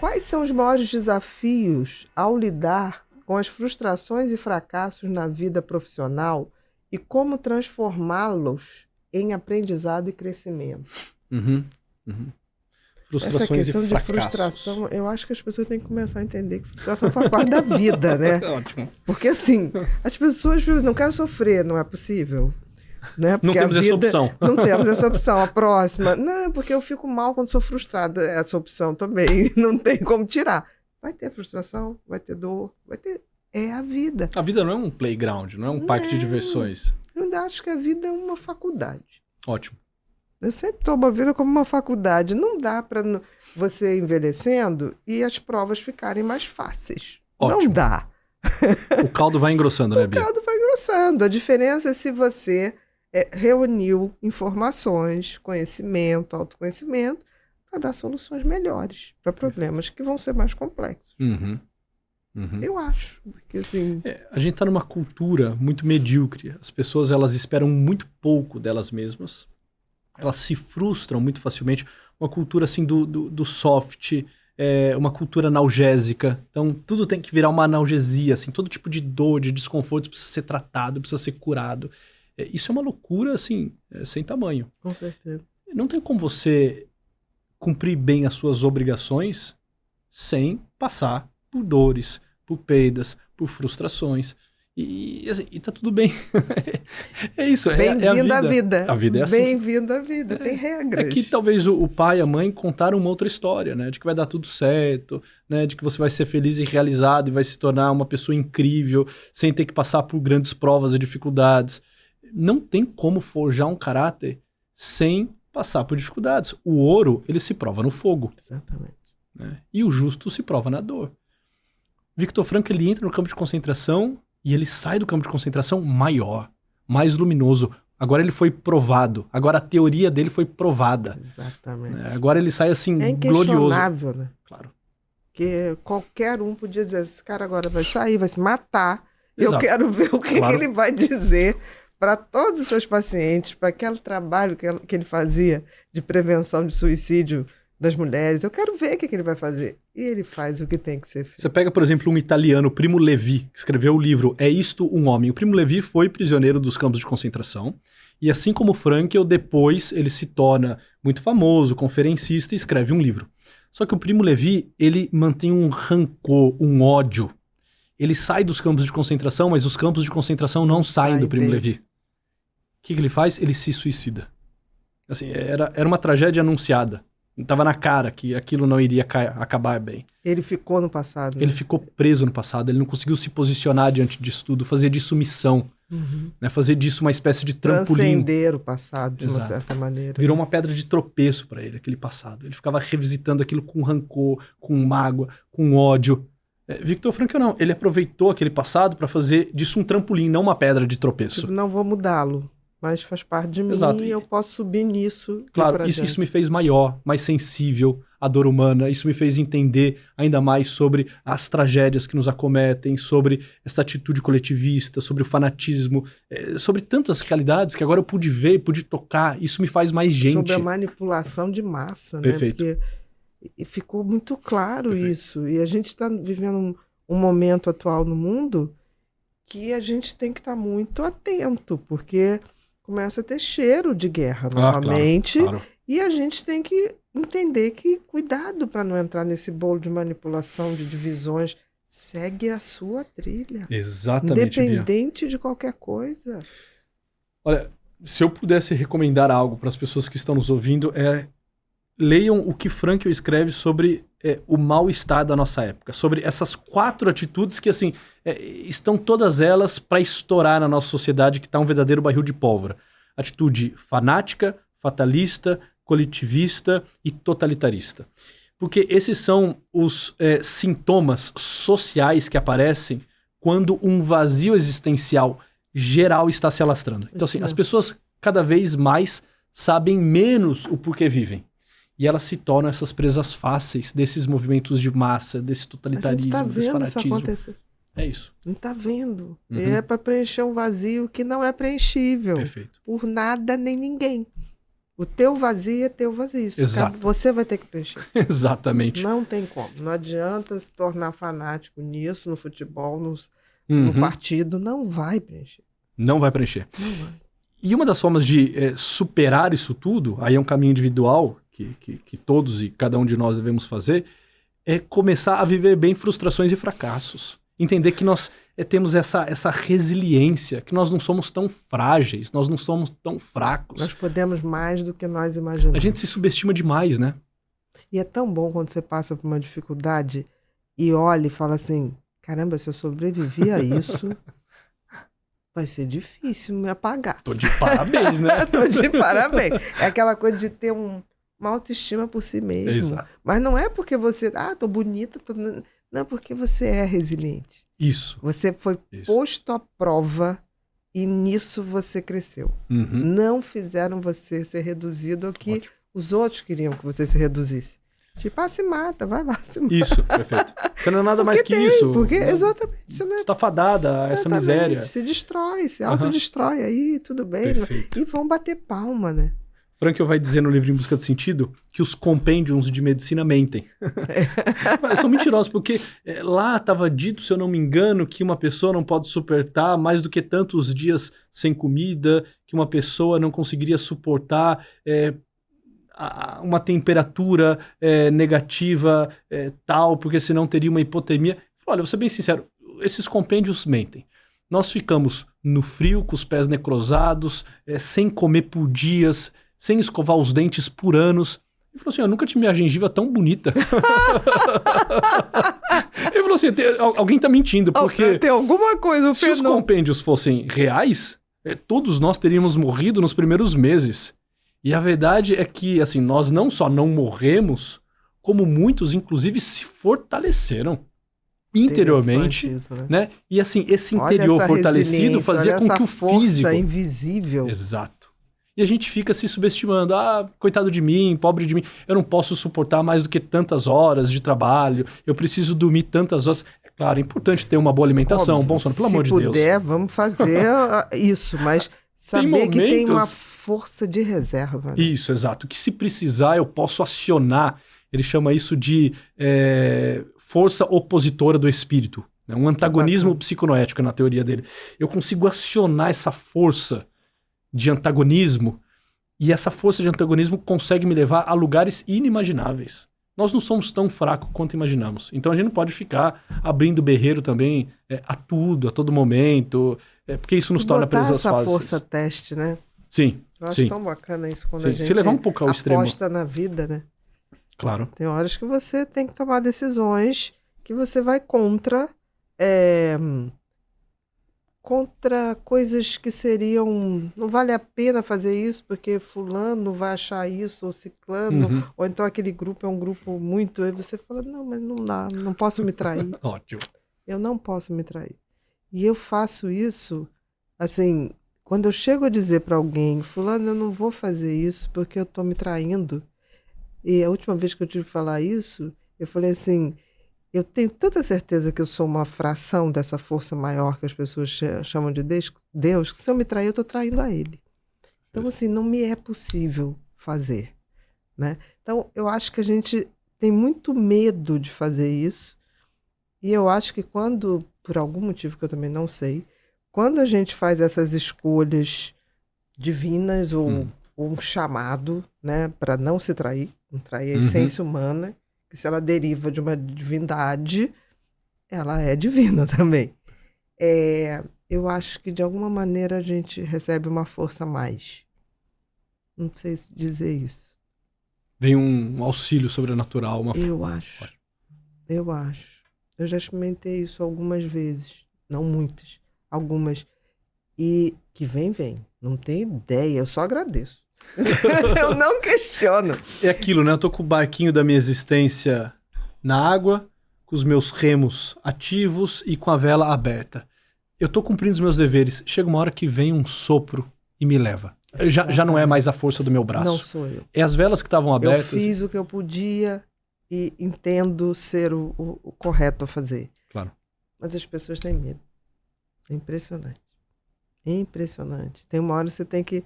Quais são os maiores desafios ao lidar com as frustrações e fracassos na vida profissional e como transformá-los em aprendizado e crescimento? Frustrações Essa questão e de fracassos. frustração, eu acho que as pessoas têm que começar a entender que frustração faz parte da vida, né? Ótimo. Porque assim, as pessoas não querem sofrer, não é possível. Né? Não temos essa opção. Não temos essa opção. A próxima, não, porque eu fico mal quando sou frustrada. Essa opção também não tem como tirar. Vai ter frustração, vai ter dor, vai ter... É a vida. A vida não é um playground, não é um parque de diversões. Eu ainda acho que a vida é uma faculdade. Ótimo. Eu sempre tomo a vida como uma faculdade. Não dá para você envelhecendo e as provas ficarem mais fáceis. Ótimo. Não dá. O caldo vai engrossando, né, Bia? O caldo vai engrossando. A diferença é se você reuniu informações, conhecimento, autoconhecimento, para dar soluções melhores para problemas que vão ser mais complexos. Eu acho. Porque, assim... a gente está numa cultura muito medíocre. As pessoas elas esperam muito pouco delas mesmas. Elas se frustram muito facilmente. Uma cultura assim do soft, uma cultura analgésica. Então tudo tem que virar uma analgesia. Assim, todo tipo de dor, de desconforto precisa ser tratado, precisa ser curado. Isso é uma loucura assim, sem tamanho. Com certeza. Não tem como você cumprir bem as suas obrigações sem passar por dores, por perdas, por frustrações. E tá tudo bem. É isso. Bem-vindo à vida. A vida é assim. Bem-vindo à vida. Tem regras. É que talvez o pai e a mãe contaram uma outra história, né? De que vai dar tudo certo, né? De que você vai ser feliz e realizado e vai se tornar uma pessoa incrível sem ter que passar por grandes provas e dificuldades. Não tem como forjar um caráter sem passar por dificuldades. O ouro, ele se prova no fogo. Exatamente. Né? E o justo se prova na dor. Victor Frankl, ele entra no campo de concentração e ele sai do campo de concentração maior, mais luminoso. Agora ele foi provado. Agora a teoria dele foi provada. Exatamente. Né? Agora ele sai assim, glorioso. É inquestionável, né? Claro. Porque qualquer um podia dizer, esse cara agora vai sair, vai se matar. Exato. Eu quero ver o que ele vai dizer para todos os seus pacientes, para aquele trabalho que ele fazia de prevenção de suicídio das mulheres. Eu quero ver o que ele vai fazer. E ele faz o que tem que ser feito. Você pega, por exemplo, um italiano, Primo Levi, que escreveu o livro É Isto um Homem. O Primo Levi foi prisioneiro dos campos de concentração. E assim como Frankl, depois ele se torna muito famoso, conferencista e escreve um livro. Só que o Primo Levi, ele mantém um rancor, um ódio. Ele sai dos campos de concentração, mas os campos de concentração não saem do Primo Levi. O que ele faz? Ele se suicida. Assim, era uma tragédia anunciada. Estava na cara que aquilo não iria acabar bem. Ele ficou no passado. Ele ficou preso no passado, ele não conseguiu se posicionar diante disso tudo, fazer disso missão, né? Fazer disso uma espécie de trampolim. Transcender o passado, de uma certa maneira. Virou uma pedra de tropeço para ele, aquele passado. Ele ficava revisitando aquilo com rancor, com mágoa, com ódio. Victor Frankl não, ele aproveitou aquele passado para fazer disso um trampolim, não uma pedra de tropeço. Tipo, não vou mudá-lo, mas faz parte de mim e eu posso subir nisso. Claro, isso me fez maior, mais sensível à dor humana, isso me fez entender ainda mais sobre as tragédias que nos acometem, sobre essa atitude coletivista, sobre o fanatismo, sobre tantas realidades que agora eu pude ver, pude tocar, isso me faz mais gente. Sobre a manipulação de massa, Perfeito. Né? Porque ficou muito claro isso, e a gente está vivendo um momento atual no mundo que a gente tem que estar muito atento, porque começa a ter cheiro de guerra novamente, claro. E a gente tem que entender que cuidado para não entrar nesse bolo de manipulação, de divisões. Segue a sua trilha. Exatamente, independente de qualquer coisa. Olha, se eu pudesse recomendar algo para as pessoas que estão nos ouvindo, leiam o que Frankl escreve sobre o mal-estar da nossa época, sobre essas 4 atitudes que, assim, estão todas elas para estourar na nossa sociedade, que está um verdadeiro barril de pólvora. Atitude fanática, fatalista, coletivista e totalitarista. Porque esses são os sintomas sociais que aparecem quando um vazio existencial geral está se alastrando. Então, assim, as pessoas cada vez mais sabem menos o porquê vivem. E elas se tornam essas presas fáceis desses movimentos de massa, desse totalitarismo, desse fanatismo. A gente está vendo isso acontecer. É isso. A gente está vendo. É para preencher um vazio que não é preenchível. Perfeito. Por nada nem ninguém. O teu vazio é teu vazio. Exato. Você vai ter que preencher. Exatamente. Não tem como. Não adianta se tornar fanático nisso, no futebol, no partido. Não vai preencher. Não vai preencher. Não vai. E uma das formas de superar isso tudo, aí é um caminho individual que todos e cada um de nós devemos fazer, é começar a viver bem frustrações e fracassos. Entender que nós temos essa resiliência, que nós não somos tão frágeis, nós não somos tão fracos. Nós podemos mais do que nós imaginamos. A gente se subestima demais, né? E é tão bom quando você passa por uma dificuldade e olha e fala assim, caramba, se eu sobrevivi a isso, vai ser difícil me apagar. Tô de parabéns, né? Tô de parabéns. É aquela coisa de ter uma autoestima por si mesmo. Exato. Mas não é porque você, tô bonita, não, porque você é resiliente. Isso. Você foi posto à prova e nisso você cresceu. Uhum. Não fizeram você ser reduzido ao que os outros queriam que você se reduzisse. Tipo, se mata, vai lá, se mata. Isso, perfeito. Você não é nada mais que isso. Porque, exatamente. Você não é... Você tá fadada a essa miséria. Se destrói, se autodestrói, aí tudo bem. Perfeito. E vão bater palma, né? Frankl vai dizer no livro Em Busca de Sentido que os compêndios de medicina mentem. São mentirosos, porque lá estava dito, se eu não me engano, que uma pessoa não pode suportar mais do que tantos dias sem comida, que uma pessoa não conseguiria suportar uma temperatura negativa tal, porque senão teria uma hipotermia. Olha, vou ser bem sincero, esses compêndios mentem. Nós ficamos no frio, com os pés necrosados, sem comer por dias, sem escovar os dentes por anos. Ele falou assim, eu nunca tive minha gengiva tão bonita. Ele falou assim, alguém tá mentindo, porque tem alguma coisa, se os compêndios fossem reais, todos nós teríamos morrido nos primeiros meses. E a verdade é que, assim, nós não só não morremos, como muitos, inclusive, se fortaleceram interiormente, isso, né? E assim, esse interior fortalecido fazia com que o físico... invisível. Exato. E a gente fica se subestimando. Coitado de mim, pobre de mim. Eu não posso suportar mais do que tantas horas de trabalho. Eu preciso dormir tantas horas. É claro, é importante ter uma boa alimentação, um bom sono, pelo amor de Deus. Se puder, vamos fazer isso, mas saber que tem uma força de reserva. Né? Isso, exato. Que se precisar, eu posso acionar. Ele chama isso de força opositora do espírito. Né? Um antagonismo psiconoético na teoria dele. Eu consigo acionar essa força de antagonismo, e essa força de antagonismo consegue me levar a lugares inimagináveis. Nós não somos tão fracos quanto imaginamos. Então a gente não pode ficar abrindo berreiro também a tudo, a todo momento, porque isso nos torna presas fáceis. Essa força teste, né? Sim. Eu acho tão bacana isso quando a gente se levar um pouco ao aposta extremo. Na vida, né? Claro. Tem horas que você tem que tomar decisões que você vai contra coisas que seriam... Não vale a pena fazer isso porque fulano vai achar isso, ou ciclano, ou então aquele grupo é um grupo muito... Aí você fala, não, mas não dá, não posso me trair. Ótimo. Eu não posso me trair. E eu faço isso, assim, quando eu chego a dizer para alguém, fulano, eu não vou fazer isso porque eu tô me traindo. E a última vez que eu tive que falar isso, eu falei assim... Eu tenho tanta certeza que eu sou uma fração dessa força maior que as pessoas chamam de Deus, que se eu me trair, eu estou traindo a Ele. Então, assim, não me é possível fazer. Né? Então, eu acho que a gente tem muito medo de fazer isso. E eu acho que quando, por algum motivo que eu também não sei, quando a gente faz essas escolhas divinas ou um chamado, né, para não se trair, não trair a essência humana, que se ela deriva de uma divindade, ela é divina também. Eu acho que de alguma maneira a gente recebe uma força a mais. Não sei se dizer isso. Vem um auxílio sobrenatural. Eu acho. Eu já experimentei isso algumas vezes. Não muitas. Algumas. E que vem. Não tenho ideia. Eu só agradeço. Eu não questiono. É aquilo, né? Eu tô com o barquinho da minha existência na água, com os meus remos ativos e com a vela aberta. Eu tô cumprindo os meus deveres. Chega uma hora que vem um sopro e me leva. Já não é mais a força do meu braço. Não sou eu. É as velas que estavam abertas. Eu fiz o que eu podia e entendo ser o correto a fazer. Claro. Mas as pessoas têm medo. É impressionante. É impressionante. Tem uma hora que você tem que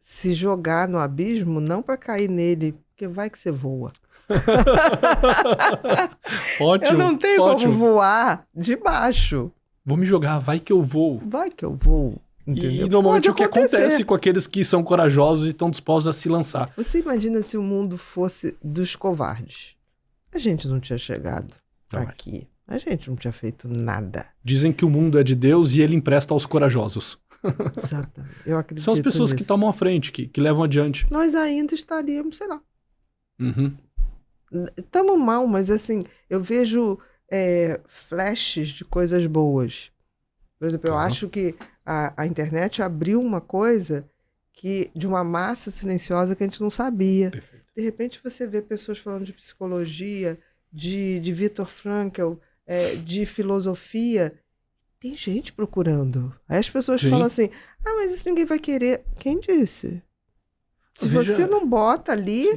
se jogar no abismo, não para cair nele, porque vai que você voa. Ótimo. Eu não tenho como voar de baixo. Vou me jogar, vai que eu vou. Vai que eu vou. Entendeu? E normalmente Pode o que acontecer. acontece com aqueles que são corajosos e estão dispostos a se lançar. Você imagina se o mundo fosse dos covardes? A gente não tinha chegado aqui. A gente não tinha feito nada. Dizem que o mundo é de Deus e ele empresta aos corajosos. Exatamente. Eu acredito São as pessoas nisso. que tomam a frente, que levam adiante. Nós ainda estaríamos, sei lá. Uhum. Estamos mal, mas assim, eu vejo flashes de coisas boas. Por exemplo, eu acho que a internet abriu uma coisa de uma massa silenciosa que a gente não sabia. Perfeito. De repente você vê pessoas falando de psicologia, de Viktor Frankl, de filosofia. Tem gente procurando. Aí as pessoas falam assim, mas isso ninguém vai querer. Quem disse? Se você não bota ali...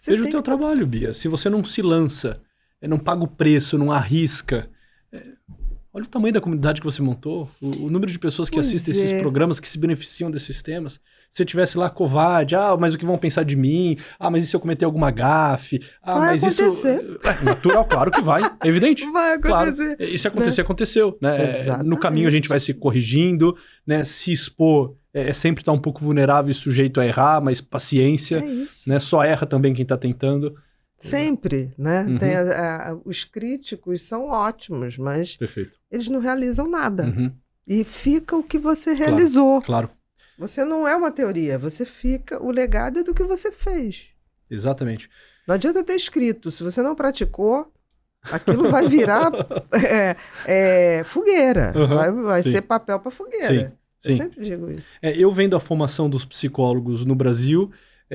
Veja o teu trabalho, Bia. Se você não se lança, não paga o preço, não arrisca... Olha o tamanho da comunidade que você montou, o número de pessoas que assistem esses programas, que se beneficiam desses temas. Se eu tivesse lá covarde, mas o que vão pensar de mim? Mas e se eu cometer alguma gafe? Vai acontecer. Isso... natural, claro que vai, é evidente. Vai acontecer. Claro. E se acontecer, aconteceu. Né? Exatamente. No caminho a gente vai se corrigindo, né? Se expor sempre estar um pouco vulnerável e sujeito a errar, mas paciência. É isso. Né? Só erra também quem está tentando. Sempre, né? Uhum. Tem os críticos são ótimos, mas Perfeito. Eles não realizam nada. Uhum. E fica o que você realizou. Claro. Você não é uma teoria, você fica o legado do que você fez. Exatamente. Não adianta ter escrito, se você não praticou, aquilo vai virar fogueira. Uhum. Vai ser papel para fogueira. Sim. Eu sempre digo isso. Eu vendo a formação dos psicólogos no Brasil,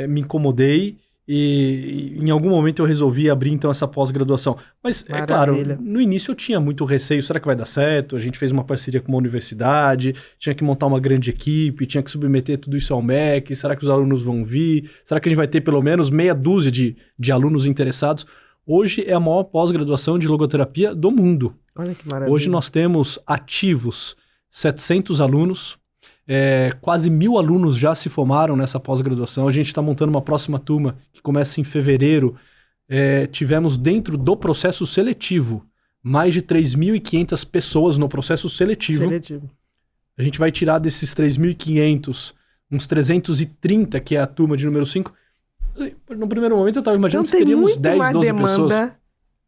me incomodei e em algum momento eu resolvi abrir então essa pós-graduação. Mas, claro, no início eu tinha muito receio, será que vai dar certo? A gente fez uma parceria com uma universidade, tinha que montar uma grande equipe, tinha que submeter tudo isso ao MEC, será que os alunos vão vir? Será que a gente vai ter pelo menos meia dúzia de alunos interessados? Hoje é a maior pós-graduação de logoterapia do mundo. Olha que maravilha. Hoje nós temos ativos 700 alunos, quase 1.000 alunos já se formaram nessa pós-graduação. A gente está montando uma próxima turma que começa em fevereiro. Tivemos dentro do processo seletivo mais de 3.500 pessoas no processo seletivo. A gente vai tirar desses 3.500 uns 330, que é a turma de número 5. No primeiro momento eu estava imaginando que teríamos 10, 12 pessoas. Demanda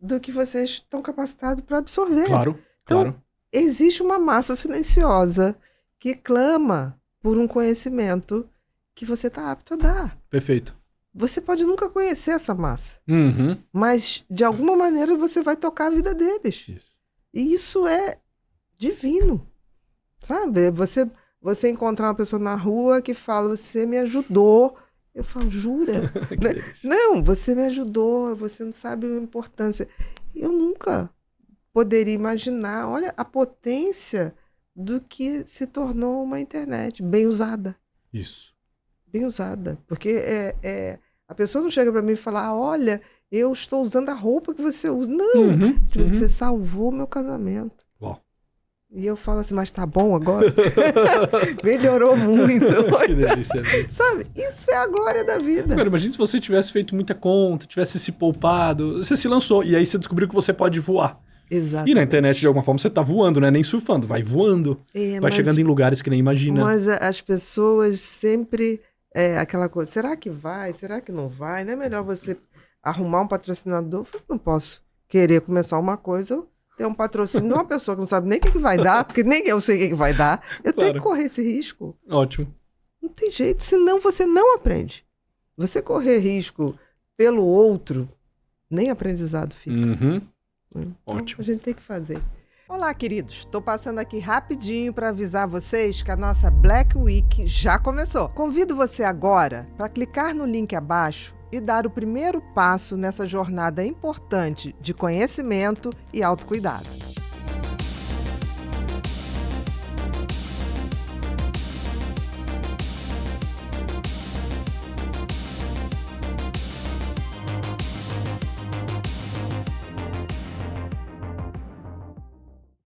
do que vocês estão capacitados para absorver. Claro, então, claro. Existe uma massa silenciosa que clama por um conhecimento que você está apto a dar. Perfeito. Você pode nunca conhecer essa massa, uhum. mas de alguma maneira você vai tocar a vida deles. Isso. E isso é divino, sabe? Você encontrar uma pessoa na rua que fala, você me ajudou. Eu falo, jura? Não, você me ajudou, você não sabe a importância. Eu nunca poderia imaginar, olha a potência do que se tornou uma internet bem usada. Isso. Bem usada. Porque a pessoa não chega para mim e fala, olha, eu estou usando a roupa que você usa. Não, você salvou meu casamento. Uau. E eu falo assim, mas tá bom agora? Melhorou muito. Que delícia. Sabe? Isso é a glória da vida. Agora, imagina se você tivesse feito muita conta, tivesse se poupado, você se lançou e aí você descobriu que você pode voar. Exatamente. E na internet, de alguma forma, você tá voando, né? Nem surfando, vai voando. Vai chegando em lugares que nem imagina. Mas as pessoas sempre... aquela coisa, será que vai? Será que não vai? Não é melhor você arrumar um patrocinador? Eu não posso querer começar uma coisa, ter um patrocínio de uma pessoa que não sabe nem o que vai dar, porque nem eu sei o que vai dar. Eu tenho que correr esse risco. Ótimo. Não tem jeito, senão você não aprende. Você correr risco pelo outro, nem aprendizado fica. Uhum. Então, Ótimo. a gente tem que fazer. Olá, queridos. Estou passando aqui rapidinho para avisar vocês que a nossa Black Week já começou. Convido você agora para clicar no link abaixo e dar o primeiro passo nessa jornada importante de conhecimento e autocuidado.